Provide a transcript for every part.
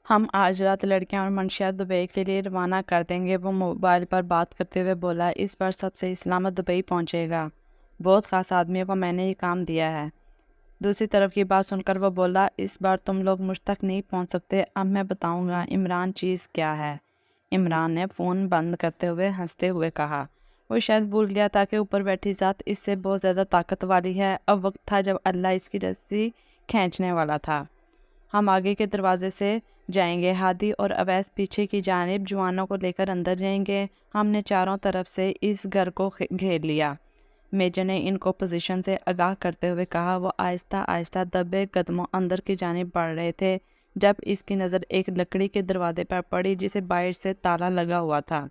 ہم آج رات لڑکیاں اور منشیات دبئی کے لیے روانہ کر دیں گے۔ وہ موبائل پر بات کرتے ہوئے بولا، اس بار سب سے سلامت دبئی پہنچے گا۔ بہت خاص آدمی کو میں نے یہ کام دیا ہے۔ دوسری طرف کی بات سن کر وہ بولا، اس بار تم لوگ مجھ تک نہیں پہنچ سکتے، اب میں بتاؤں گا عمران چیز کیا ہے۔ عمران نے فون بند کرتے ہوئے ہنستے ہوئے کہا۔ وہ شاید بھول گیا تھا کہ اوپر بیٹھی ذات اس سے بہت زیادہ طاقت والی ہے۔ اب وقت تھا جب اللہ اس کی رسی کھینچنے والا تھا۔ ہم آگے کے دروازے سے جائیں گے، ہادی اور اویس پیچھے کی جانب جوانوں کو لے کر اندر جائیں گے۔ ہم نے چاروں طرف سے اس گھر کو گھیر لیا۔ میجر نے ان کو پوزیشن سے آگاہ کرتے ہوئے کہا۔ وہ آہستہ آہستہ دبے قدموں اندر کی جانب بڑھ رہے تھے جب اس کی نظر ایک لکڑی کے دروازے پر پڑی جسے باہر سے تالا لگا ہوا تھا۔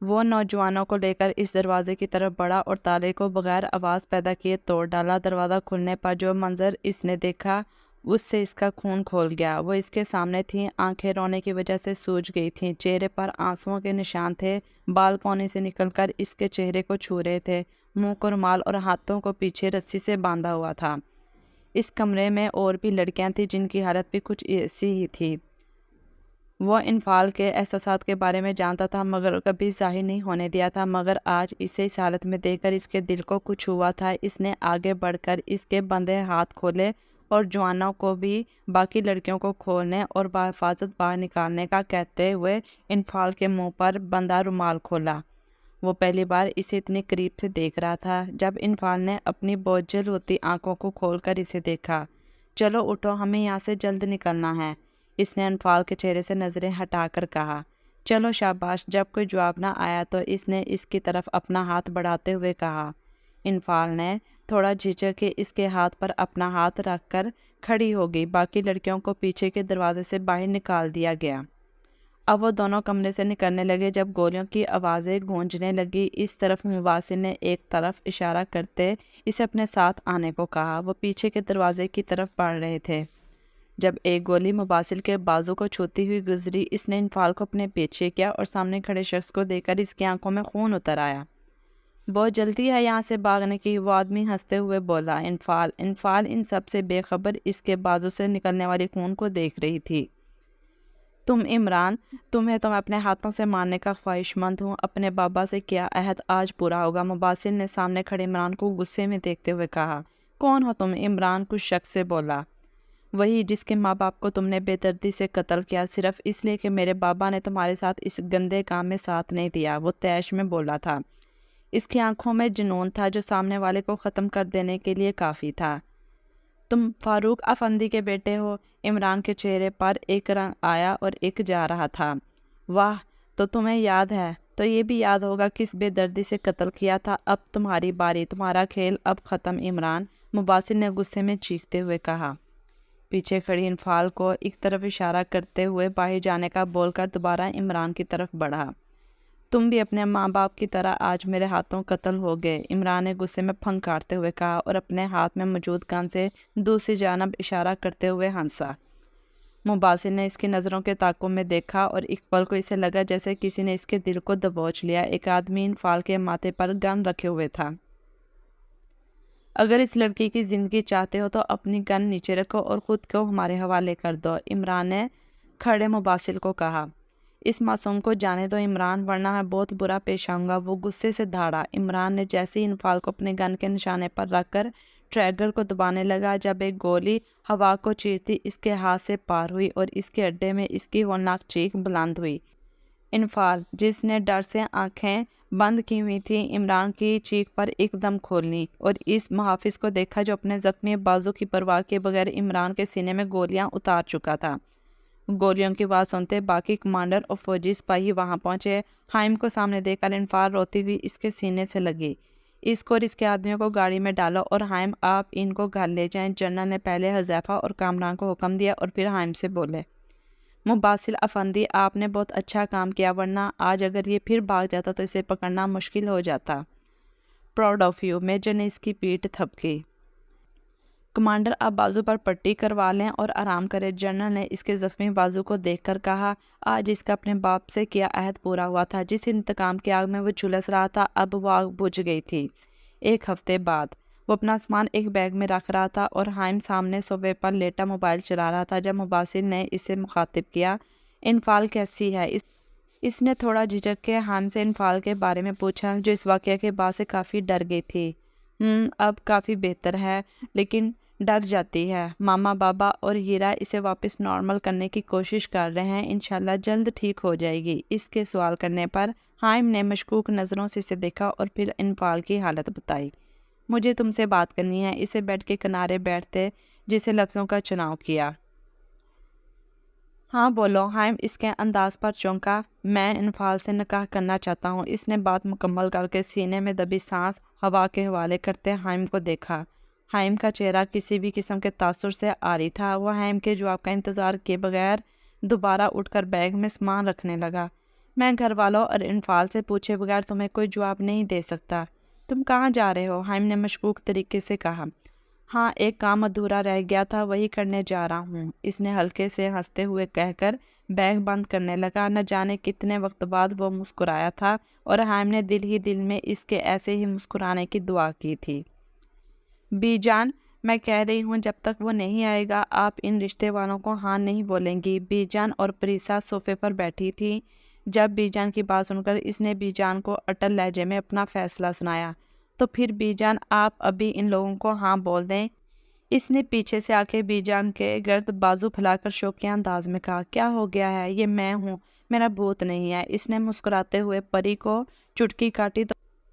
وہ نوجوانوں کو لے کر اس دروازے کی طرف بڑھا اور تالے کو بغیر آواز پیدا کیے توڑ ڈالا۔ دروازہ کھلنے پر جو منظر اس نے دیکھا اس سے اس کا خون کھول گیا۔ وہ اس کے سامنے تھیں، آنکھیں رونے کی وجہ سے سوج گئی تھیں، چہرے پر آنسوؤں کے نشان تھے، بال کونے سے نکل کر اس کے چہرے کو چھو رہے تھے، منہ کو رومال اور ہاتھوں کو پیچھے رسی سے باندھا ہوا تھا۔ اس کمرے میں اور بھی لڑکیاں تھیں جن کی حالت بھی کچھ ایسی ہی تھی۔ وہ انفعال کے احساسات کے بارے میں جانتا تھا مگر کبھی ظاہر نہیں ہونے دیا تھا، مگر آج اسے اس حالت میں دیکھ کر اس کے دل کو کچھ ہوا تھا۔ اس نے آگے بڑھ کر اس کے بندھے ہاتھ کھولے اور جوانوں کو بھی باقی لڑکیوں کو کھولنے اور بحفاظت باہر نکالنے کا کہتے ہوئے انفعال کے منہ پر بندھا رومال کھولا۔ وہ پہلی بار اسے اتنی قریب سے دیکھ رہا تھا۔ جب انفعال نے اپنی بوجھل ہوتی آنکھوں کو کھول کر اسے دیکھا، چلو اٹھو، ہمیں یہاں سے جلد نکلنا ہے، اس نے انفعال کے چہرے سے نظریں ہٹا کر کہا۔ چلو شاباش۔ جب کوئی جواب نہ آیا تو اس نے اس کی طرف اپنا ہاتھ بڑھاتے ہوئے کہا۔ انفعال نے تھوڑا جھجک کے اس کے ہاتھ پر اپنا ہاتھ رکھ کر کھڑی ہو گئی۔ باقی لڑکیوں کو پیچھے کے دروازے سے باہر نکال دیا گیا۔ اب وہ دونوں کمرے سے نکلنے لگے جب گولیوں کی آوازیں گونجنے لگی۔ اس طرف مواصل نے ایک طرف اشارہ کرتے اسے اپنے ساتھ آنے کو کہا۔ وہ پیچھے کے دروازے کی طرف بڑھ رہے تھے۔ جب ایک گولی مواصل کے بازو کو چھوتی ہوئی گزری، اس نے انفعال کو اپنے پیچھے کیا اور سامنے کھڑے شخص کو دیکھ کر اس کی آنکھوں میں خون اتر آیا۔ بہت جلدی ہے یہاں سے بھاگنے کی، وہ آدمی ہنستے ہوئے بولا۔ انفعال ان سب سے بے خبر اس کے بازو سے نکلنے والی خون کو دیکھ رہی تھی۔ تم عمران، تمہیں تو میں اپنے ہاتھوں سے مارنے کا خواہش مند ہوں۔ اپنے بابا سے کیا عہد آج پورا ہوگا، مباسل نے سامنے کھڑے عمران کو غصے میں دیکھتے ہوئے کہا۔ کون ہو تم؟ عمران کچھ شک سے بولا۔ وہی جس کے ماں باپ کو تم نے بے دردی سے قتل کیا، صرف اس لیے کہ میرے بابا نے تمہارے ساتھ اس گندے کام میں ساتھ نہیں دیا، وہ طیش میں بولا تھا۔ اس کی آنکھوں میں جنون تھا جو سامنے والے کو ختم کر دینے کے لیے کافی تھا۔ تم فاروق افندی کے بیٹے ہو؟ عمران کے چہرے پر ایک رنگ آیا اور ایک جا رہا تھا۔ واہ، تو تمہیں یاد ہے، تو یہ بھی یاد ہوگا کس بے دردی سے قتل کیا تھا۔ اب تمہاری باری، تمہارا کھیل اب ختم عمران، مباسل نے غصے میں چیختے ہوئے کہا۔ پیچھے کھڑی انفعال کو ایک طرف اشارہ کرتے ہوئے باہر جانے کا بول کر دوبارہ عمران کی طرف بڑھا۔ تم بھی اپنے ماں باپ کی طرح آج میرے ہاتھوں قتل ہو گئے، عمران نے غصے میں پھنکارتے ہوئے کہا اور اپنے ہاتھ میں موجود گن سے دوسری جانب اشارہ کرتے ہوئے ہنسا۔ مباسل نے اس کی نظروں کے تعاقب میں دیکھا اور ایک پل کو اسے لگا جیسے کسی نے اس کے دل کو دبوچ لیا۔ ایک آدمی انفعال کے ماتھے پر گن رکھے ہوئے تھا۔ اگر اس لڑکی کی زندگی چاہتے ہو تو اپنی گن نیچے رکھو اور خود کو ہمارے حوالے کر دو، عمران نے کھڑے مباسل کو کہا۔ اس معصوم کو جانے دو عمران، ورنہ میں بہت برا پیش آؤں گا، وہ غصے سے دھاڑا۔ عمران نے جیسے ہی انفعال کو اپنے گن کے نشانے پر رکھ کر ٹریگر کو دبانے لگا جب ایک گولی ہوا کو چیرتی اس کے ہاتھ سے پار ہوئی اور اس کے اڈے میں اس کی ہولناک چیخ بلند ہوئی۔ انفعال، جس نے ڈر سے آنکھیں بند کی ہوئی تھیں، عمران کی چیخ پر ایک دم کھول لی اور اس محافظ کو دیکھا جو اپنے زخمی بازو کی پرواہ کیے بغیر عمران کے سینے میں گولیاں اتار چکا تھا۔ گولیوں کی آواز سنتے باقی کمانڈر اور فوجی سپاہی وہاں پہنچے۔ حائم کو سامنے دیکھ کر انفعال روتی ہوئی اس کے سینے سے لگی۔ اس کو اور اس کے آدمیوں کو گاڑی میں ڈالو اور حائم آپ ان کو گھر لے جائیں۔ جنرل نے پہلے حذیفہ اور کامران کو حکم دیا اور پھر حائم سے بولے۔ مباسل افندی، آپ نے بہت اچھا کام کیا، ورنہ آج اگر یہ پھر بھاگ جاتا تو اسے پکڑنا مشکل ہو جاتا۔ پراؤڈ آف یو، میجر نے اس کی پیٹھ تھپکی۔ کمانڈر، آپ بازو پر پٹی کروا لیں اور آرام کریں، جنرل نے اس کے زخمی بازو کو دیکھ کر کہا۔ آج اس کا اپنے باپ سے کیا عہد پورا ہوا تھا، جس انتقام کی آگ میں وہ جھلس رہا تھا اب وہ آگ بجھ گئی تھی۔ ایک ہفتے بعد وہ اپنا سامان ایک بیگ میں رکھ رہا تھا اور حائم سامنے صوفے پر لیٹا موبائل چلا رہا تھا جب مباسل نے اسے مخاطب کیا، انفال کیسی ہے؟ اس نے تھوڑا جھجک کے حائم سے انفال کے بارے میں پوچھا، جو اس واقعہ کے بعد سے کافی ڈر گئی تھی۔ اب کافی بہتر ہے، لیکن ڈر جاتی ہے۔ ماما، بابا اور ہیرا اسے واپس نارمل کرنے کی کوشش کر رہے ہیں، انشاءاللہ جلد ٹھیک ہو جائے گی۔ اس کے سوال کرنے پر حائم نے مشکوک نظروں سے اسے دیکھا اور پھر انفال کی حالت بتائی۔ مجھے تم سے بات کرنی ہے، اسے بیڈ کے کنارے بیٹھتے جسے لفظوں کا چناؤ کیا۔ ہاں بولو، حائم اس کے انداز پر چونکا۔ میں انفال سے نکاح کرنا چاہتا ہوں۔ اس نے بات مکمل کر کے سینے میں دبی سانس ہوا کے حوالے کرتے حائم کو دیکھا۔ حائم کا چہرہ کسی بھی قسم کے تاثر سے عاری تھا۔ وہ حائم کے جواب کا انتظار کیے بغیر دوبارہ اٹھ کر بیگ میں سامان رکھنے لگا۔ میں گھر والوں اور انفال سے پوچھے بغیر تمہیں کوئی جواب نہیں دے سکتا۔ تم کہاں جا رہے ہو؟ حائم نے مشکوک طریقے سے کہا۔ ہاں، ایک کام ادھورا رہ گیا تھا، وہی کرنے جا رہا ہوں، اس نے ہلکے سے ہنستے ہوئے کہہ کر بیگ بند کرنے لگا۔ نہ جانے کتنے وقت بعد وہ مسکرایا تھا اور حائم نے دل ہی دل میں اس کے ایسے ہی مسکرانے کی دعا کی تھی۔ بی جان، میں کہہ رہی ہوں جب تک وہ نہیں آئے گا آپ ان رشتے والوں کو ہاں نہیں بولیں گی۔ بی جان اور پریسا صوفے پر بیٹھی تھی۔ جب بی جان کی بات سن کر اس نے بی جان کو اٹل لہجے میں اپنا فیصلہ سنایا۔ تو پھر بی جان آپ ابھی ان لوگوں کو ہاں بول دیں۔ اس نے پیچھے سے آ کے بی جان کے گرد بازو پھیلا کر شوقیہ انداز میں کہا۔ کیا ہو گیا ہے؟ یہ میں ہوں، میرا بھوت نہیں ہے۔ اس نے مسکراتے ہوئے پری کو چٹکی کاٹی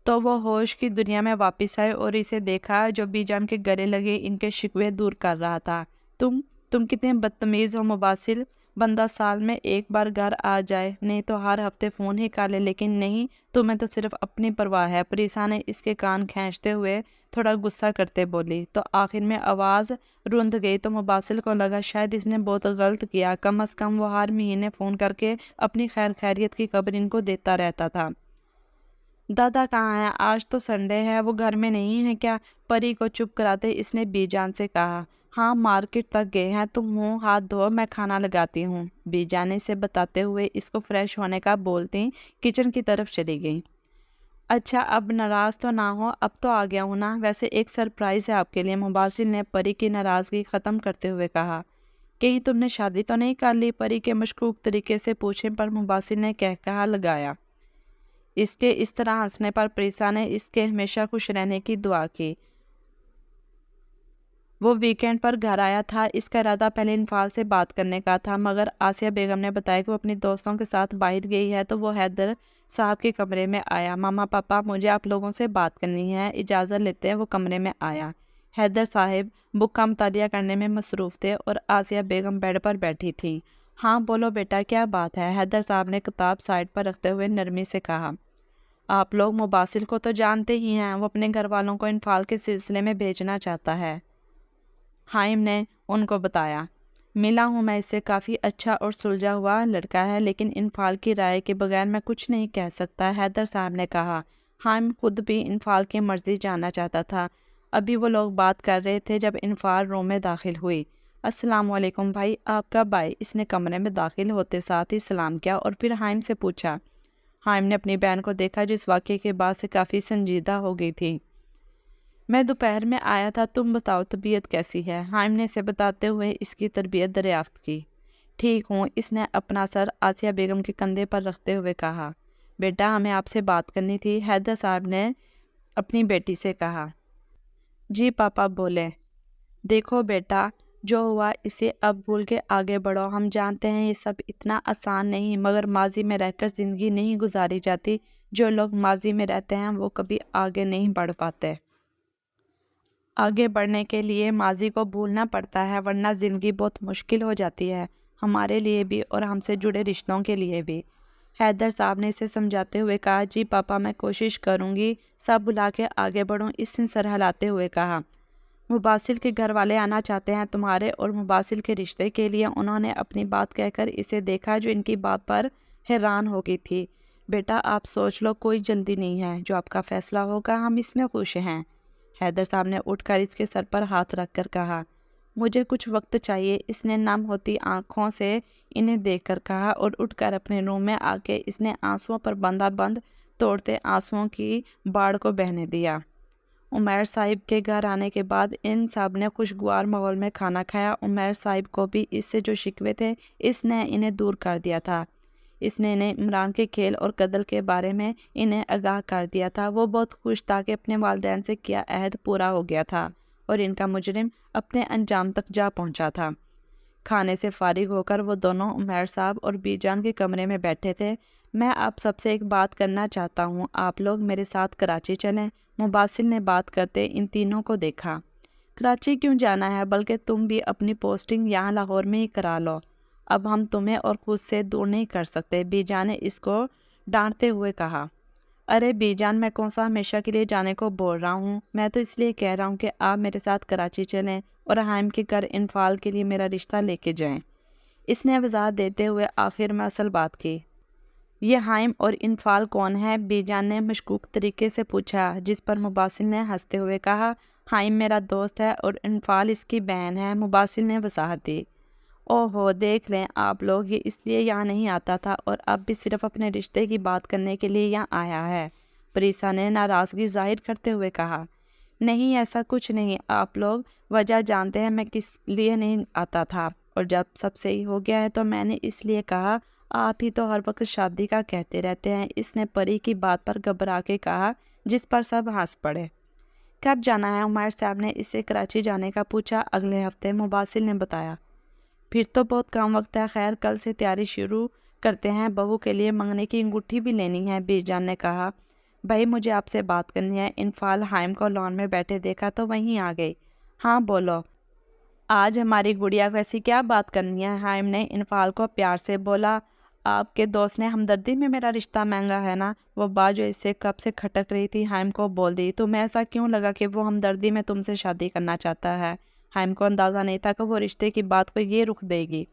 تو وہ ہوش کی دنیا میں واپس آئے اور اسے دیکھا جو بی جان کے گلے لگے ان کے شکوے دور کر رہا تھا۔ تم کتنے بدتمیز ہو مباسل، بندہ سال میں ایک بار گھر آ جائے، نہیں تو ہر ہفتے فون ہی کر لے، لیکن نہیں، تمہیں تو صرف اپنی پرواہ ہے۔ پریسا نے اس کے کان کھینچتے ہوئے تھوڑا غصہ کرتے بولی۔ تو آخر میں آواز روند گئی تو مباسل کو لگا شاید اس نے بہت غلط کیا، کم از کم وہ ہر مہینے فون کر کے اپنی خیریت کی خبر ان کو دیتا رہتا تھا۔ دادا کہاں ہے؟ آج تو سنڈے ہے، وہ گھر میں نہیں ہے کیا؟ پری کو چپ کراتے اس نے بی جان سے کہا۔ ہاں، مارکیٹ تک گئے ہیں، تم منہ ہاتھ دھو، میں کھانا لگاتی ہوں۔ بی جان نے اسے بتاتے ہوئے اس کو فریش ہونے کا بولتی کچن کی طرف چلی گئی۔ اچھا، اب ناراض تو نہ ہو، اب تو آ گیا ہوں نا، ویسے ایک سرپرائز ہے آپ کے لیے، مباسل نے پری کی ناراضگی ختم کرتے ہوئے کہا۔ کہیں تم نے شادی تو نہیں کر لی؟ پری کے مشکوک طریقے سے پوچھنے پر مباسل نے کہا لگایا۔ اس کے اس طرح ہنسنے پر پریسا نے اس کے ہمیشہ خوش رہنے کی دعا کی۔ وہ ویکینڈ پر گھر آیا تھا۔ اس کا ارادہ پہلے انفال سے بات کرنے کا تھا، مگر آسیہ بیگم نے بتایا کہ وہ اپنی دوستوں کے ساتھ باہر گئی ہے تو وہ حیدر صاحب کے کمرے میں آیا۔ ماما، پاپا، مجھے آپ لوگوں سے بات کرنی ہے، اجازت لیتے ہیں۔ وہ کمرے میں آیا۔ حیدر صاحب بک کا مطالعہ کرنے میں مصروف تھے اور آسیہ بیگم بیڈ پر بیٹھی تھی۔ ہاں بولو بیٹا، کیا بات ہے؟ حیدر صاحب نے کتاب سائڈ پر رکھتے ہوئے نرمی سے کہا۔ آپ لوگ مباسل کو تو جانتے ہی ہیں، وہ اپنے گھر والوں کو انفال کے سلسلے میں بھیجنا چاہتا ہے۔ حائم نے ان کو بتایا۔ ملا ہوں میں اس سے، کافی اچھا اور سلجھا ہوا لڑکا ہے، لیکن انفال کی رائے کے بغیر میں کچھ نہیں کہہ سکتا، حیدر صاحب نے کہا۔ حائم خود بھی انفال کی مرضی جاننا چاہتا تھا۔ ابھی وہ لوگ بات کر رہے تھے جب انفال روم میں داخل ہوئی۔ السلام علیکم بھائی، آپ کب آئے؟ اس نے کمرے میں داخل ہوتے ساتھ ہی سلام کیا اور پھر حائم سے پوچھا۔ حائم نے اپنی بہن کو دیکھا جو اس واقعے کے بعد سے کافی سنجیدہ ہو گئی تھی۔ میں دوپہر میں آیا تھا، تم بتاؤ طبیعت کیسی ہے؟ حائم نے اسے بتاتے ہوئے اس کی تربیت دریافت کی۔ ٹھیک ہوں، اس نے اپنا سر آسیہ بیگم کے کندھے پر رکھتے ہوئے کہا۔ بیٹا، ہمیں آپ سے بات کرنی تھی، حیدر صاحب نے اپنی بیٹی سے کہا۔ جی پاپا بولے۔ دیکھو بیٹا، جو ہوا اسے اب بھول کے آگے بڑھو، ہم جانتے ہیں یہ سب اتنا آسان نہیں، مگر ماضی میں رہ کر زندگی نہیں گزاری جاتی، جو لوگ ماضی میں رہتے ہیں وہ کبھی آگے نہیں بڑھ پاتے۔ آگے بڑھنے کے لیے ماضی کو بھولنا پڑتا ہے، ورنہ زندگی بہت مشکل ہو جاتی ہے، ہمارے لیے بھی اور ہم سے جڑے رشتوں کے لیے بھی۔ حیدر صاحب نے اسے سمجھاتے ہوئے کہا۔ جی پاپا، میں کوشش کروں گی، سب بلا کے آگے بڑھوں، اس نے سر ہلاتے ہوئے کہا۔ مباسل کے گھر والے آنا چاہتے ہیں تمہارے اور مباسل کے رشتے کے لیے، انہوں نے اپنی بات کہہ کر اسے دیکھا جو ان کی بات پر حیران ہو گئی تھی۔ بیٹا آپ سوچ لو، کوئی جلدی نہیں ہے، جو آپ کا فیصلہ ہوگا ہم اس میں خوش ہیں۔ حیدر صاحب نے اٹھ کر اس کے سر پر ہاتھ رکھ کر کہا۔ مجھے کچھ وقت چاہیے، اس نے نم ہوتی آنکھوں سے انہیں دیکھ کر کہا اور اٹھ کر اپنے روم میں آ کے اس نے آنسوؤں پر بندہ بند توڑتے آنسوؤں کی باڑ کو بہنے دیا۔ عمیر صاحب کے گھر آنے کے بعد ان سب نے خوشگوار ماحول میں کھانا کھایا۔ عمیر صاحب کو بھی اس سے جو شکوے تھے اس نے انہیں دور کر دیا تھا۔ اس نے انہیں عمران کے کھیل اور قتل کے بارے میں انہیں آگاہ کر دیا تھا۔ وہ بہت خوش تھا کہ اپنے والدین سے کیا عہد پورا ہو گیا تھا اور ان کا مجرم اپنے انجام تک جا پہنچا تھا۔ کھانے سے فارغ ہو کر وہ دونوں عمیر صاحب اور بی جان کے کمرے میں بیٹھے تھے۔ میں آپ سب سے ایک بات کرنا چاہتا ہوں، آپ لوگ میرے ساتھ کراچی چلیں۔ مباسل نے بات کرتے ان تینوں کو دیکھا۔ کراچی کیوں جانا ہے؟ بلکہ تم بھی اپنی پوسٹنگ یہاں لاہور میں ہی کرا لو۔ اب ہم تمہیں اور خود سے دور نہیں کر سکتے، بی جان نے اس کو ڈانٹتے ہوئے کہا۔ ارے بی جان، میں کون سا ہمیشہ کے لیے جانے کو بول رہا ہوں، میں تو اس لیے کہہ رہا ہوں کہ آپ میرے ساتھ کراچی چلیں اور حائم کے گھر انفال کے لیے میرا رشتہ لے کے جائیں۔ اس نے وضاحت دیتے ہوئے آخر میں اصل بات کی۔ یہ حائم اور انفال کون ہے؟ بی جان نے مشکوک طریقے سے پوچھا، جس پر مباسل نے ہنستے ہوئے کہا، حائم میرا دوست ہے اور انفال اس کی بہن ہے۔ مباسل نے وضاحت دی۔ اوہو، دیکھ لیں آپ لوگ، یہ اس لیے یہاں نہیں آتا تھا اور اب بھی صرف اپنے رشتے کی بات کرنے کے لیے یہاں آیا ہے، پریسا نے ناراضگی ظاہر کرتے ہوئے کہا۔ نہیں، ایسا کچھ نہیں، آپ لوگ وجہ جانتے ہیں میں کس لیے نہیں آتا تھا، اور جب سب صحیح ہو گیا ہے تو میں نے اس لیے کہا۔ آپ ہی تو ہر وقت شادی کا کہتے رہتے ہیں، اس نے پری کی بات پر گھبرا کے کہا، جس پر سب ہنس پڑے۔ کب جانا ہے؟ عمیر صاحب نے اس سے کراچی جانے کا پوچھا۔ اگلے ہفتے، مباسل نے بتایا۔ پھر تو بہت کم وقت ہے، خیر کل سے تیاری شروع کرتے ہیں، بہو کے لیے منگنے کی انگوٹھی بھی لینی ہے، بی جان نے کہا۔ بھائی مجھے آپ سے بات کرنی ہے۔ انفال حائم کو لان میں بیٹھے دیکھا تو وہیں آ گئی۔ ہاں بولو، آج ہماری گڑیا کو ایسی کیا بات کرنی ہے؟ حائم نے انفال کو پیار سے بولا۔ آپ کے دوست نے ہمدردی میں میرا رشتہ مانگا ہے نا؟ وہ بات جو اس سے کب سے کھٹک رہی تھی حائم کو بول دی۔ تمہیں ایسا کیوں لگا کہ وہ ہمدردی میں تم سے شادی کرنا چاہتا ہے؟ حائم کو اندازہ نہیں تھا کہ وہ رشتے کی بات کو یہ رخ دے گی،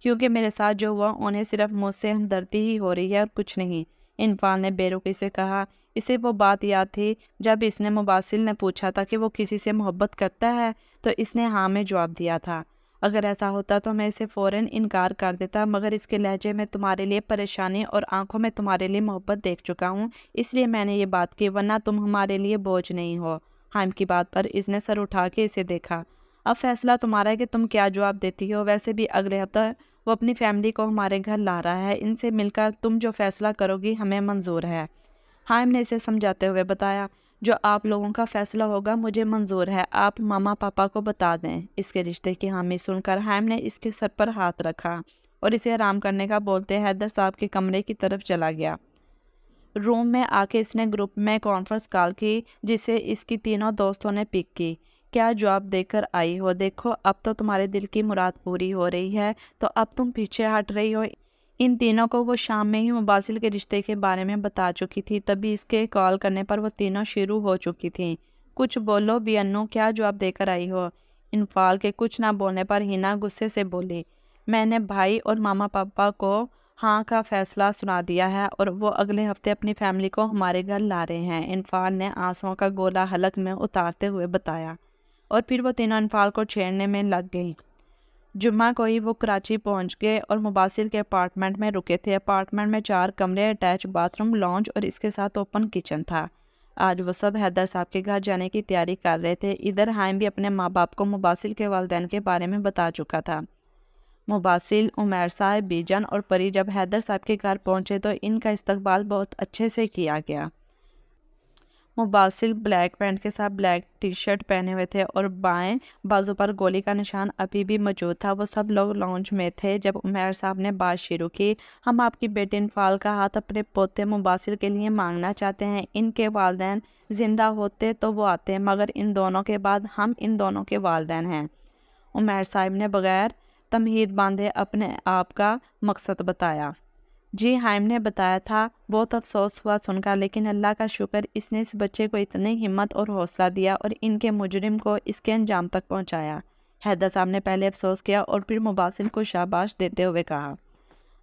کیونکہ میرے ساتھ جو ہوا انہیں صرف مجھ سے ہمدردی ہی ہو رہی ہے اور کچھ نہیں، انفال نے بے رخی سے کہا۔ اسے وہ بات یاد تھی جب اس نے مباسل نے پوچھا تھا کہ وہ کسی سے محبت کرتا ہے تو اس نے ہاں میں جواب دیا تھا۔ اگر ایسا ہوتا تو میں اسے فوراً انکار کر دیتا، مگر اس کے لہجے میں تمہارے لیے پریشانی اور آنکھوں میں تمہارے لیے محبت دیکھ چکا ہوں، اس لیے میں نے یہ بات کی، ورنہ تم ہمارے لیے بوجھ نہیں ہو۔ حائم کی بات پر اس نے سر اٹھا کے اسے دیکھا۔ اب فیصلہ تمہارا ہے کہ تم کیا جواب دیتی ہو، ویسے بھی اگلے ہفتہ وہ اپنی فیملی کو ہمارے گھر لا رہا ہے، ان سے مل کر تم جو فیصلہ کرو گی ہمیں منظور ہے۔ حائم نے اسے سمجھاتے ہوئے بتایا، جو آپ لوگوں کا فیصلہ ہوگا مجھے منظور ہے، آپ ماما پاپا کو بتا دیں۔ اس کے رشتے کی حامی سن کر حائم نے اس کے سر پر ہاتھ رکھا اور اسے آرام کرنے کا بولتے حیدر صاحب کے کمرے کی طرف چلا گیا۔ روم میں آ کے اس نے گروپ میں کانفرنس کال کی جسے اس کی تینوں دوستوں نے پک کی۔ کیا جواب دے کر آئی ہو؟ دیکھو اب تو تمہارے دل کی مراد پوری ہو رہی ہے تو اب تم پیچھے ہٹ رہی ہو۔ ان تینوں کو وہ شام میں ہی مباسل کے رشتے کے بارے میں بتا چکی تھی، تبھی اس کے کال کرنے پر وہ تینوں شروع ہو چکی تھیں۔ کچھ بولو بی انو، کیا جواب دے کر آئی ہو؟ انفال کے کچھ نہ بولنے پر ہینا غصے سے بولی، میں نے بھائی اور ماما پاپا کو ہاں کا فیصلہ سنا دیا ہے اور وہ اگلے ہفتے اپنی فیملی کو ہمارے گھر لا رہے ہیں، انفال نے آنسوؤں کا گولا حلق میں اتارتے ہوئے بتایا، اور پھر وہ تینوں انفال کو چھیڑنے میں لگ گئی۔ جمعہ کو ہی وہ کراچی پہنچ گئے اور مباسل کے اپارٹمنٹ میں رکے تھے۔ اپارٹمنٹ میں 4 کمرے، اٹیچ باتھ روم، لانج اور اس کے ساتھ اوپن کچن تھا۔ آج وہ سب حیدر صاحب کے گھر جانے کی تیاری کر رہے تھے۔ ادھر حائم بھی اپنے ماں باپ کو مباسل کے والدین کے بارے میں بتا چکا تھا۔ مباسل، عمیر صاحب، بی جان اور پری جب حیدر صاحب کے گھر پہنچے تو ان کا استقبال بہت اچھے سے کیا گیا۔ مباسل بلیک پینٹ کے ساتھ بلیک ٹی شرٹ پہنے ہوئے تھے اور بائیں بازو پر گولی کا نشان ابھی بھی موجود تھا۔ وہ سب لوگ لانج میں تھے جب عمیر صاحب نے بات شروع کی۔ ہم آپ کی بیٹی انفال کا ہاتھ اپنے پوتے مباسل کے لیے مانگنا چاہتے ہیں۔ ان کے والدین زندہ ہوتے تو وہ آتے، مگر ان دونوں کے بعد ہم ان دونوں کے والدین ہیں۔ عمیر صاحب نے بغیر تمہید باندھے اپنے آپ کا مقصد بتایا۔ جی، حائم نے بتایا تھا، بہت افسوس ہوا سن کر، لیکن اللہ کا شکر اس نے اس بچے کو اتنی ہمت اور حوصلہ دیا اور ان کے مجرم کو اس کے انجام تک پہنچایا۔ حیدر صاحب نے پہلے افسوس کیا اور پھر مباسل کو شاباش دیتے ہوئے کہا،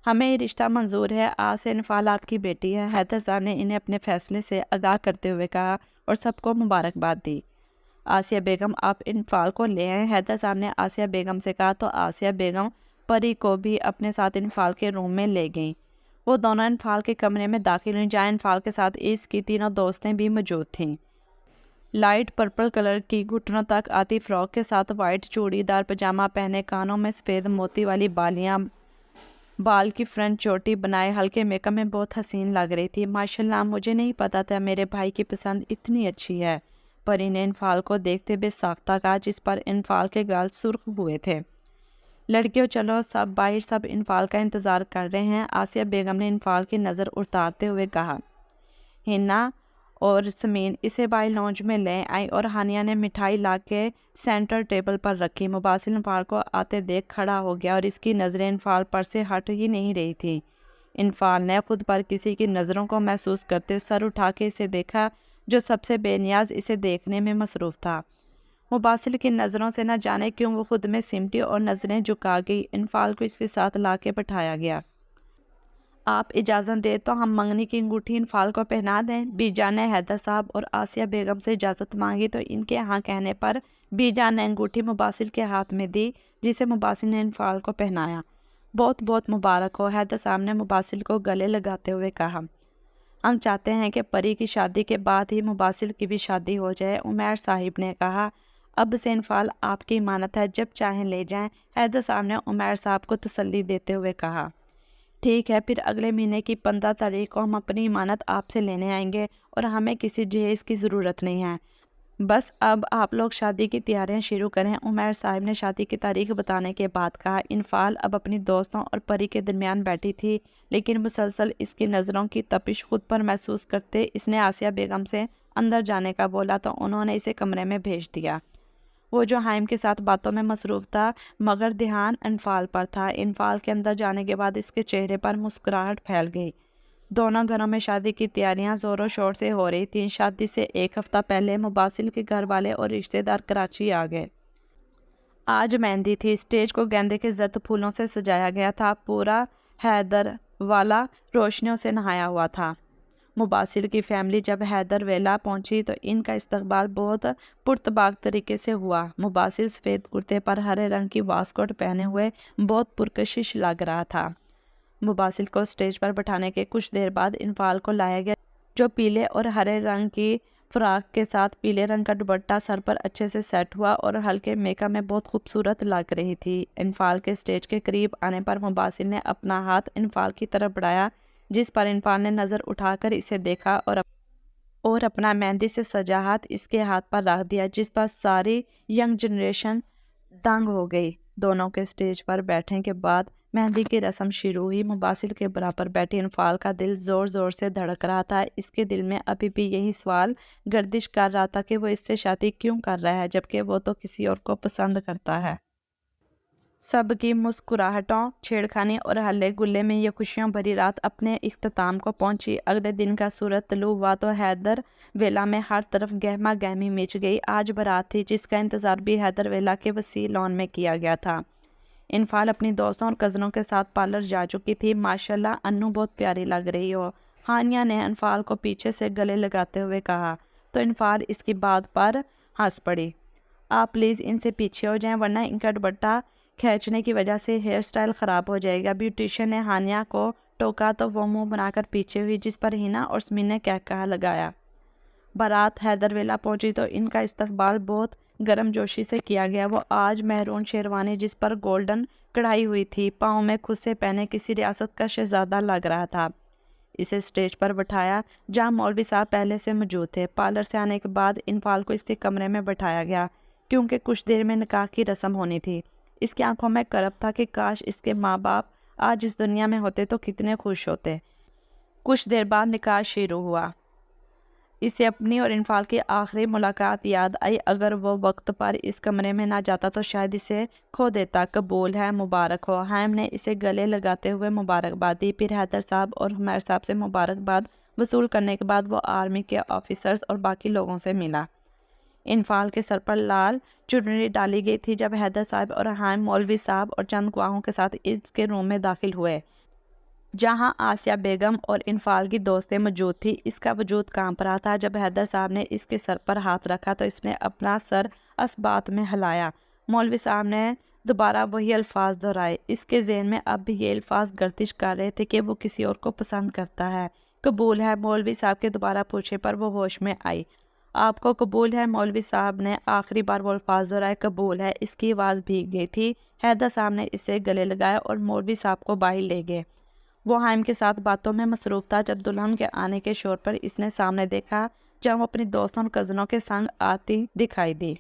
ہمیں یہ رشتہ منظور ہے، آج سے انفال آپ کی بیٹی ہے۔ حیدر صاحب نے انہیں اپنے فیصلے سے آگاہ کرتے ہوئے کہا اور سب کو مبارکباد دی۔ آسیہ بیگم، آپ انفال کو لے آئیں، حیدر صاحب نے آسیہ بیگم سے کہا تو آسیہ بیگم پری کو بھی اپنے ساتھ انفال کے روم میں لے گئیں۔ وہ دونوں انفال کے کمرے میں داخل ہوئیں جہاں انفال کے ساتھ اس کی تینوں دوستیں بھی موجود تھیں۔ لائٹ پرپل کلر کی گھٹنوں تک آتی فراک کے ساتھ وائٹ چوڑی دار پاجامہ پہنے، کانوں میں سفید موتی والی بالیاں، بال کی فرنٹ چوٹی بنائے ہلکے میک اپ میں بہت حسین لگ رہی تھی۔ ماشاءاللہ، مجھے نہیں پتا تھا میرے بھائی کی پسند اتنی اچھی ہے، پری نے انفال کو دیکھتے ہوئے ساختہ کہا، جس پر انفال کے گال سرخ ہوئے تھے۔ لڑکیوں چلو، سب باہر، سب انفال کا انتظار کر رہے ہیں، آسیہ بیگم نے انفال کی نظر اتارتے ہوئے کہا۔ ہنا اور سمین اسے باہر لانج میں لے آئی اور ہانیہ نے مٹھائی لا کے سینٹر ٹیبل پر رکھی۔ مباسل انفال کو آتے دیکھ کھڑا ہو گیا اور اس کی نظریں انفال پر سے ہٹ ہی نہیں رہی تھی۔ انفال نے خود پر کسی کی نظروں کو محسوس کرتے سر اٹھا کے اسے دیکھا، جو سب سے بے نیاز اسے دیکھنے میں مصروف تھا۔ مباسل کی نظروں سے نہ جانے کیوں وہ خود میں سمٹی اور نظریں جھکا گئی۔ انفال کو اس کے ساتھ لا کے بٹھایا گیا۔ آپ اجازت دیں تو ہم منگنی کی انگوٹھی انفال کو پہنا دیں؟ بی جان نے حیدر صاحب اور آسیہ بیگم سے اجازت مانگی تو ان کے ہاں کہنے پر بی جان نے انگوٹھی مباسل کے ہاتھ میں دی، جسے مباسل نے انفال کو پہنایا۔ بہت بہت مبارک ہو، حیدر صاحب نے مباسل کو گلے لگاتے ہوئے کہا۔ ہم چاہتے ہیں کہ پری کی شادی کے بعد ہی مباسل کی بھی شادی ہو جائے، عمیر صاحب نے کہا۔ اب سے انفال آپ کی امانت ہے، جب چاہیں لے جائیں، حیدر صاحب نے عمیر صاحب کو تسلی دیتے ہوئے کہا۔ ٹھیک ہے، پھر اگلے مہینے کی 15 تاریخ کو ہم اپنی امانت آپ سے لینے آئیں گے اور ہمیں کسی جہیز کی ضرورت نہیں ہے، بس اب آپ لوگ شادی کی تیاریاں شروع کریں، عمیر صاحب نے شادی کی تاریخ بتانے کے بعد کہا۔ انفال اب اپنی دوستوں اور پری کے درمیان بیٹھی تھی، لیکن مسلسل اس کی نظروں کی تپش خود پر محسوس کرتے اس نے آسیہ بیگم سے اندر جانے کا بولا تو انہوں نے اسے کمرے میں بھیج دیا۔ وہ جو حائم کے ساتھ باتوں میں مصروف تھا، مگر دھیان انفال پر تھا۔ انفال کے اندر جانے کے بعد اس کے چہرے پر مسکراہٹ پھیل گئی۔ دونوں گھروں میں شادی کی تیاریاں زور و شور سے ہو رہی تھیں۔ شادی سے ایک ہفتہ پہلے مباسل کے گھر والے اور رشتہ دار کراچی آ گئے۔ آج مہندی تھی، اسٹیج کو گیندے کے زرد پھولوں سے سجایا گیا تھا، پورا حیدر والا روشنیوں سے نہایا ہوا تھا۔ مباسل کی فیملی جب حیدر ویلا پہنچی تو ان کا استقبال بہت پرتپاک طریقے سے ہوا۔ مباسل سفید کرتے پر ہرے رنگ کی واسکوٹ پہنے ہوئے بہت پرکشش لگ رہا تھا۔ مباسل کو اسٹیج پر بٹھانے کے کچھ دیر بعد انفال کو لایا گیا، جو پیلے اور ہرے رنگ کی فراق کے ساتھ پیلے رنگ کا دوپٹہ سر پر اچھے سے سیٹ ہوا اور ہلکے میک اپ میں بہت خوبصورت لگ رہی تھی۔ انفال کے اسٹیج کے قریب آنے پر مباسل نے اپنا ہاتھ انفال کی طرف بڑھایا، جس پر انفال نے نظر اٹھا کر اسے دیکھا اور اپنا مہندی سے سجا ہاتھ اس کے ہاتھ پر رکھ دیا، جس پر ساری ینگ جنریشن دنگ ہو گئی۔ دونوں کے اسٹیج پر بیٹھنے کے بعد مہندی کی رسم شروع ہوئی۔ مباسل کے برابر بیٹھی انفال کا دل زور زور سے دھڑک رہا تھا۔ اس کے دل میں ابھی بھی یہی سوال گردش کر رہا تھا کہ وہ اس سے شادی کیوں کر رہا ہے، جبکہ وہ تو کسی اور کو پسند کرتا ہے۔ سب کی مسکراہٹوں، چھیڑخانی اور ہلے گلے میں یہ خوشیوں بھری رات اپنے اختتام کو پہنچی۔ اگلے دن کا سورج طلوع ہوا تو حیدر ویلا میں ہر طرف گہما گہمی مچ گئی۔ آج بارات تھی، جس کا انتظار بھی حیدر ویلا کے وسیع لان میں کیا گیا تھا۔ انفال اپنی دوستوں اور کزنوں کے ساتھ پارلر جا چکی تھی۔ ماشاءاللہ انو، بہت پیاری لگ رہی ہو، ہانیہ نے انفال کو پیچھے سے گلے لگاتے ہوئے کہا، تو انفال اس کی بات پر ہنس پڑی۔ آپ پلیز ان سے پیچھے ہو جائیں، ورنہ ان کا دوپٹہ کھینچنے کی وجہ سے ہیئر سٹائل خراب ہو جائے گا۔ بیوٹیشین نے ہانیہ کو ٹوکا تو وہ منہ بنا کر پیچھے ہوئی، جس پر ہنا اور سمین نے کہا لگایا۔ بارات حیدر ویلا پہنچی تو ان کا استقبال بہت گرم جوشی سے کیا گیا۔ وہ آج مہرون شیروانی، جس پر گولڈن کڑھائی ہوئی تھی، پاؤں میں خصے پہنے کسی ریاست کا شہزادہ لگ رہا تھا۔ اسے اسٹیج پر بٹھایا، جہاں مولوی صاحب پہلے سے موجود تھے۔ پارلر سے آنے کے بعد انفال کو اس کے کمرے میں بٹھایا گیا، کیونکہ کچھ دیر میں نکاح کی رسم ہونی تھی۔ اس کی آنکھوں میں کرب تھا کہ کاش اس کے ماں باپ آج اس دنیا میں ہوتے تو کتنے خوش ہوتے۔ کچھ دیر بعد نکاح شروع ہوا۔ اسے اپنی اور انفال کی آخری ملاقات یاد آئی۔ اگر وہ وقت پر اس کمرے میں نہ جاتا تو شاید اسے کھو دیتا۔ قبول ہے، مبارک ہو، حائم نے اسے گلے لگاتے ہوئے مبارکباد دی۔ پھر حیدر صاحب اور عمیر صاحب سے مبارکباد وصول کرنے کے بعد وہ آرمی کے آفیسرز اور باقی لوگوں سے ملا۔ انفال کے سر پر لال چنری ڈالی گئی تھی۔ جب حیدر صاحب اور حائم مولوی صاحب اور چند گواہوں کے ساتھ اس کے روم میں داخل ہوئے، جہاں آسیہ بیگم اور انفال کی دوستیں موجود تھیں، اس کا وجود کانپ رہا تھا۔ جب حیدر صاحب نے اس کے سر پر ہاتھ رکھا تو اس نے اپنا سر اسبات میں ہلایا۔ مولوی صاحب نے دوبارہ وہی الفاظ دہرائے۔ اس کے ذہن میں اب بھی یہ الفاظ گردش کر رہے تھے کہ وہ کسی اور کو پسند کرتا ہے۔ قبول ہے، مولوی صاحب کے دوبارہ پوچھنے پر وہ ہوش میں آئی۔ آپ کو قبول ہے؟ مولوی صاحب نے آخری بار وہ الفاظ دہرائے۔ قبول ہے۔ اس کی آواز بھیگ گئی تھی۔ حیدر صاحب نے اسے گلے لگایا اور مولوی صاحب کو باہر لے گئے۔ وہ حائم کے ساتھ باتوں میں مصروف تھا جب دلہن کے آنے کے شور پر اس نے سامنے دیکھا جب وہ اپنی دوستوں اور کزنوں کے سنگ آتی دکھائی دی۔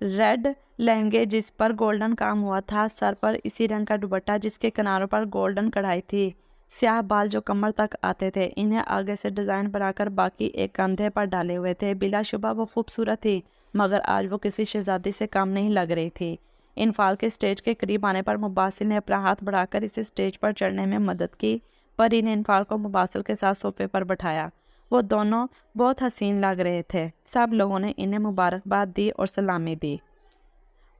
ریڈ لہنگے جس پر گولڈن کام ہوا تھا، سر پر اسی رنگ کا دوپٹہ جس کے کناروں پر گولڈن کڑھائی تھی، سیاہ بال جو کمر تک آتے تھے، انہیں آگے سے ڈیزائن بنا کر باقی ایک کندھے پر ڈالے ہوئے تھے۔ بلا شبہ وہ خوبصورت تھی، مگر آج وہ کسی شہزادی سے کم نہیں لگ رہی تھی۔ انفال کے سٹیج کے قریب آنے پر مباسل نے اپنا ہاتھ بڑھا کر اسے سٹیج پر چڑھنے میں مدد کی۔ پری نے انفال کو مباسل کے ساتھ صوفے پر بٹھایا۔ وہ دونوں بہت حسین لگ رہے تھے۔ سب لوگوں نے انہیں مبارکباد دی اور سلامی دی۔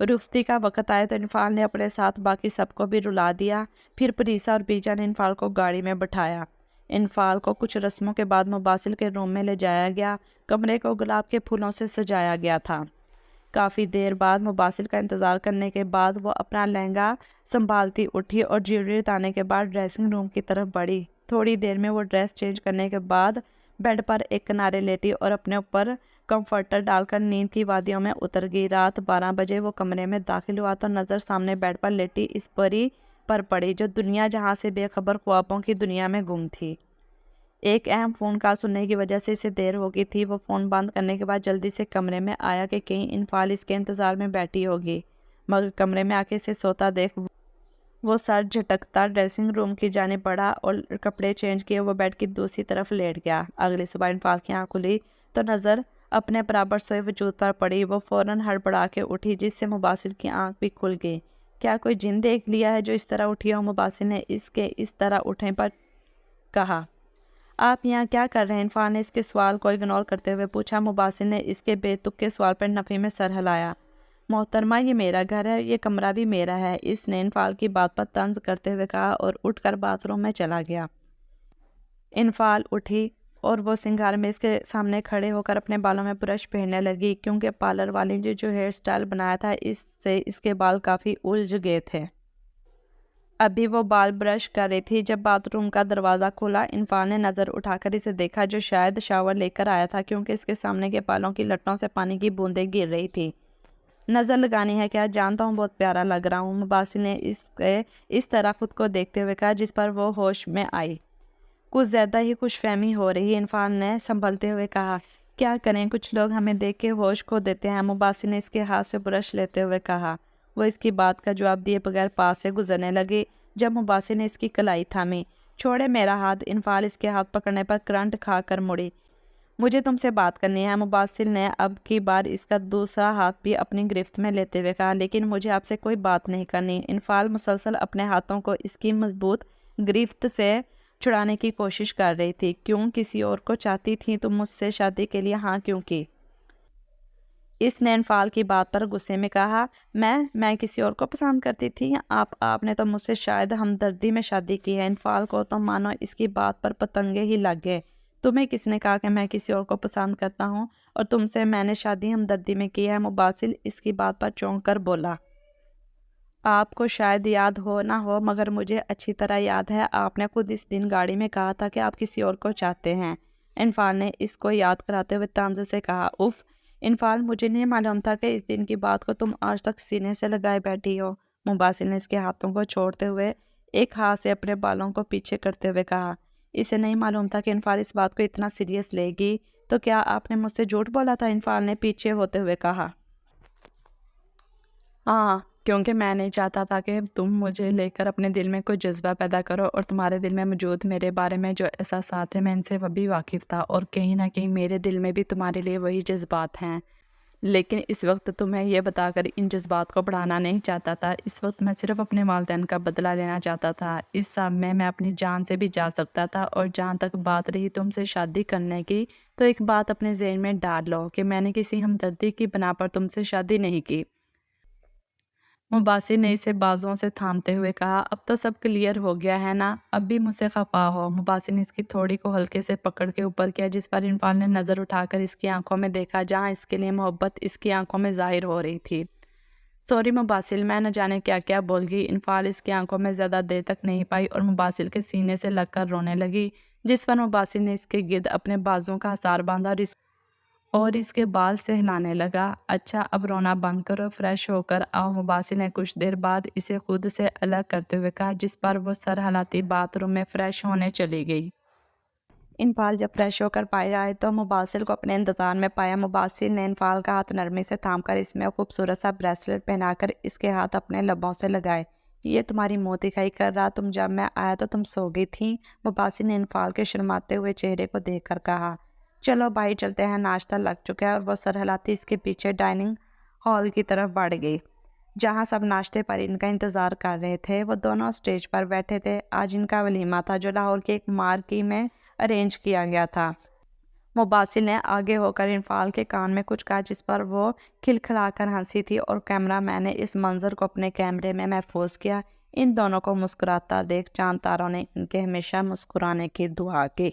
رخصتی کا وقت آیا تو انفال نے اپنے ساتھ باقی سب کو بھی رلا دیا۔ پھر پریسا اور بیجا نے انفال کو گاڑی میں بٹھایا۔ انفال کو کچھ رسموں کے بعد مباسل کے روم میں لے جایا گیا۔ کمرے کو گلاب کے پھولوں سے سجایا گیا تھا۔ کافی دیر بعد مباسل کا انتظار کرنے کے بعد وہ اپنا لہنگا سنبھالتی اٹھی اور جیولری اتارنے کے بعد ڈریسنگ روم کی طرف بڑھی۔ تھوڑی دیر میں وہ ڈریس چینج کرنے کے بعد بیڈ پر ایک کنارے لیٹی اور اپنے اوپر کمفرٹر ڈال کر نیند کی وادیوں میں اتر گئی۔ رات 12 بجے وہ کمرے میں داخل ہوا تو نظر سامنے بیڈ پر لیٹی اس پری پر پڑی جو دنیا جہاں سے بے خبر خوابوں کی دنیا میں گم تھی۔ ایک اہم فون کال سننے کی وجہ سے اسے دیر ہو گئی تھی۔ وہ فون بند کرنے کے بعد جلدی سے کمرے میں آیا کہ کہیں انفال اس کے انتظار میں بیٹھی ہوگی، مگر کمرے میں آ کے اسے سوتا دیکھ وہ سر جھٹکتا ڈریسنگ روم کی جانب بڑھا اور کپڑے چینج کیے وہ بیڈ کی دوسری طرف لیٹ گیا۔ اگلی صبح انفال کی آنکھ کھلی تو نظر اپنے برابر سوئے وجود پر پڑی۔ وہ فوراً ہڑبڑا کے اٹھی جس سے مباسل کی آنکھ بھی کھل گئی۔ کیا کوئی جن دیکھ لیا ہے جو اس طرح اٹھی ہو؟ مباسل نے اس کے اس طرح اٹھنے پر کہا۔ آپ یہاں کیا کر رہے ہیں؟ انفال نے اس کے سوال کو اگنور کرتے ہوئے پوچھا۔ مباسل نے اس کے بے تک کے سوال پر نفی میں سر ہلایا۔ محترمہ، یہ میرا گھر ہے، یہ کمرہ بھی میرا ہے، اس نے انفال کی بات پر طنز کرتے ہوئے کہا اور اٹھ کر باتھ روم میں چلا گیا۔ انفال اٹھی اور وہ سنگھار میں اس کے سامنے کھڑے ہو کر اپنے بالوں میں برش پھیرنے لگی کیونکہ پارلر والی نے جو ہیئر سٹائل بنایا تھا اس سے اس کے بال کافی الجھ گئے تھے۔ ابھی وہ بال برش کر رہی تھی جب باتھ روم کا دروازہ کھلا۔ انفال نے نظر اٹھا کر اسے دیکھا جو شاید شاور لے کر آیا تھا کیونکہ اس کے سامنے کے بالوں کی لٹوں سے پانی کی بوندیں گر رہی تھی۔ نظر لگانی ہے کیا؟ جانتا ہوں بہت پیارا لگ رہا ہوں، مباسل نے اس طرح خود کو دیکھتے ہوئے کہا جس پر وہ ہوش میں آئی۔ کچھ زیادہ ہی خوش فہمی ہو رہی ہے، انفال نے سنبھلتے ہوئے کہا۔ کیا کریں، کچھ لوگ ہمیں دیکھ کے ہوش کھو دیتے ہیں، مباسل نے اس کے ہاتھ سے برش لیتے ہوئے کہا۔ وہ اس کی بات کا جواب دیے بغیر پاس سے گزرنے لگی جب مباسل نے اس کی کلائی تھامی۔ چھوڑے میرا ہاتھ، انفال اس کے ہاتھ پکڑنے پر کرنٹ کھا کر مڑی۔ مجھے تم سے بات کرنی ہے، مباسل نے اب کی بار اس کا دوسرا ہاتھ بھی اپنی گرفت میں لیتے ہوئے کہا، لیکن مجھے آپ سے کوئی بات نہیں کرنی۔ انفال مسلسل اپنے ہاتھوں کو اس کی مضبوط گرفت سے چھڑانے کی کوشش کر رہی تھی۔ کیوں کسی اور کو چاہتی تھی تم مجھ سے شادی کے لیے؟ ہاں کیوں کی؟ اس نے انفال کی بات پر غصے میں کہا۔ میں کسی اور کو پسند کرتی تھی؟ آپ نے تو مجھ سے شاید ہمدردی میں شادی کی ہے۔ انفال کو تو مانو اس کی بات پر پتنگے ہی لگ گئے۔ تمہیں کس نے کہا کہ میں کسی اور کو پسند کرتا ہوں اور تم سے میں نے شادی ہمدردی میں کی ہے؟ مباسل اس کی بات پر چونک کر بولا۔ آپ کو شاید یاد ہو نہ ہو مگر مجھے اچھی طرح یاد ہے، آپ نے خود اس دن گاڑی میں کہا تھا کہ آپ کسی اور کو چاہتے ہیں۔ انفال نے اس کو یاد کراتے ہوئے طنز سے کہا۔ اف انفال، مجھے نہیں معلوم تھا کہ اس دن کی بات کو تم آج تک سینے سے لگائے بیٹھی ہو۔ مباسل نے اس کے ہاتھوں کو چھوڑتے ہوئے ایک ہاتھ سے اپنے بالوں کو پیچھے کرتے ہوئے کہا۔ اسے نہیں معلوم تھا کہ انفال اس بات کو اتنا سیریس لے گی۔ تو کیا آپ نے مجھ سے جھوٹ بولا تھا؟ انفال نے پیچھے ہوتے ہوئے کہا۔ ہاں، کیونکہ میں نہیں چاہتا تھا کہ تم مجھے لے کر اپنے دل میں کوئی جذبہ پیدا کرو اور تمہارے دل میں موجود میرے بارے میں جو احساسات ہیں میں ان سے وہ بھی واقف تھا اور کہیں نہ کہیں میرے دل میں بھی تمہارے لیے وہی جذبات ہیں، لیکن اس وقت تمہیں یہ بتا کر ان جذبات کو بڑھانا نہیں چاہتا تھا۔ اس وقت میں صرف اپنے والدین کا بدلہ لینا چاہتا تھا۔ اس سب میں اپنی جان سے بھی جا سکتا تھا۔ اور جہاں تک بات رہی تم سے شادی کرنے کی تو ایک بات اپنے ذہن میں ڈال لو کہ میں نے کسی ہمدردی کی بنا پر تم سے شادی نہیں کی۔ مباسل نے اسے بازوؤں سے تھامتے ہوئے کہا۔ اب تو سب کلیئر ہو گیا ہے نا؟ اب بھی مجھ سے خفا ہو؟ مباسل نے اس کی تھوڑی کو ہلکے سے پکڑ کے اوپر کیا جس پر انفال نے نظر اٹھا کر اس کی آنکھوں میں دیکھا جہاں اس کے لیے محبت اس کی آنکھوں میں ظاہر ہو رہی تھی۔ سوری مباسل، میں نہ جانے کیا کیا بول گئی۔ انفال اس کی آنکھوں میں زیادہ دیر تک نہیں پائی اور مباسل کے سینے سے لگ کر رونے لگی جس پر مباسل نے اس کے گرد اپنے بازوؤں کا حصار باندھا اور اور اس کے بال سے ہلانے لگا۔ اچھا اب رونا بند کرو، فریش ہو کر آؤ۔ مباسل نے کچھ دیر بعد اسے خود سے الگ کرتے ہوئے کہا، جس پر وہ سر ہلاتی باتھ روم میں فریش ہونے چلی گئی۔ انفال جب فریش ہو کر باہر آئے تو مباسل کو اپنے انتظار میں پایا۔ مباسل نے انفال کا ہاتھ نرمی سے تھام کر اس میں خوبصورت سا بریسلٹ پہنا کر اس کے ہاتھ اپنے لبوں سے لگائے۔ یہ تمہاری منہ دکھائی کر رہا، تم جب میں آیا تو تم سو گئی تھیں، مباسل نے انفال کے شرماتے ہوئے چہرے کو دیکھ کر کہا۔ چلو باہر چلتے ہیں، ناشتہ لگ چکا ہے، اور وہ سر ہلاتی اس کے پیچھے ڈائننگ ہال کی طرف بڑھ گئی، جہاں سب ناشتے پر ان کا انتظار کر رہے تھے۔ وہ دونوں اسٹیج پر بیٹھے تھے۔ آج ان کا ولیمہ تھا جو لاہور کی ایک مارکی میں ارینج کیا گیا تھا۔ مباسل نے آگے ہو کر انفال کے کان میں کچھ کہا، جس پر وہ کھلکھلا کر ہنسی تھی، اور کیمرہ مین نے اس منظر کو اپنے کیمرے میں محفوظ کیا۔ ان دونوں کو مسکراتا دیکھ چاند تاروں نے ان کے ہمیشہ مسکرانے کی دعا کی۔